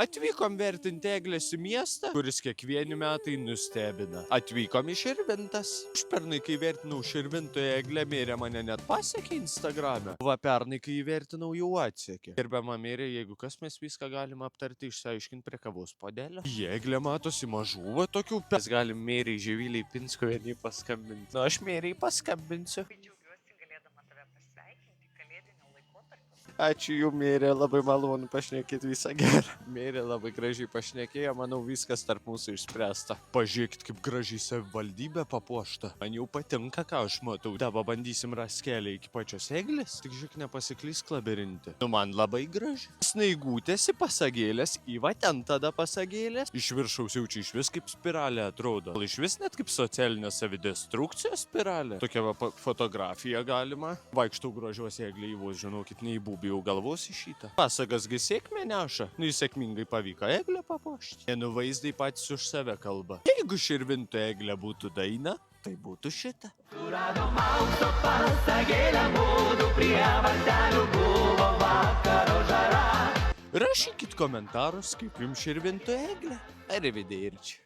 Atvykom vertinti eglės į miestą, kuris kiekvieni metai nustebina. Atvykom į Širvintas. Užpernai, kai vertinau Širvintoje eglę, Mėrė mane net pasiekė Instagrame. Va pernai, kai įvertinau, jau atsekė. Gerbiama Mėrė, jeigu kas, mes viską galim aptarti, išsiaiškinti prie kavos puodelio. Į eglę matosi mažų, va tokių. Mes galim Mėrei Živilei Pinskuvienei paskambinti. Nu, aš Mėrei paskambinsiu. Džiaugiuosi galėdama tave pasveikinti kalėdiniu laikotarpiu. Ačiū jums, Mėrė, labai malonu pašnekėti, visą gerą. Mėrė labai gražiai pašnekėjo, manau, viskas tarp mūsų išspręsta. Pažiūrėkit, kaip gražiai savivaldybė papuošta. Man jau patinka, ką aš matau. Dabar bandysim rasti kelią iki pačios eglės. Tik žiūrėk, nepasiklysk labirinte. Nu, man labai graži. Snaigutės į pasagėlės, į va ten tada pasagėlės. Iš viršaus jaučiu iš vis kaip spiralė atrodo. Gal iš vis net kaip socialinė savidestrukcijos spiralė. Tokia va fotografija galima. Vaikštau gražiuose eglėj, vos žinokit, neįbūbėjau galvos į šitą. Pasagasgi sėkmę neša. Nu, jis sėkmingai pavyko eglę papuošti. Nenų vaizdai patys už save kalba. Jeigu Širvinto eglė būtų daina, tai būtų šita. Suradom auto pasagėlę mudu prie vartelių buvo vakaro žara. Rašykit komentarus, kaip jums Širvinto eglė. Arrivederci.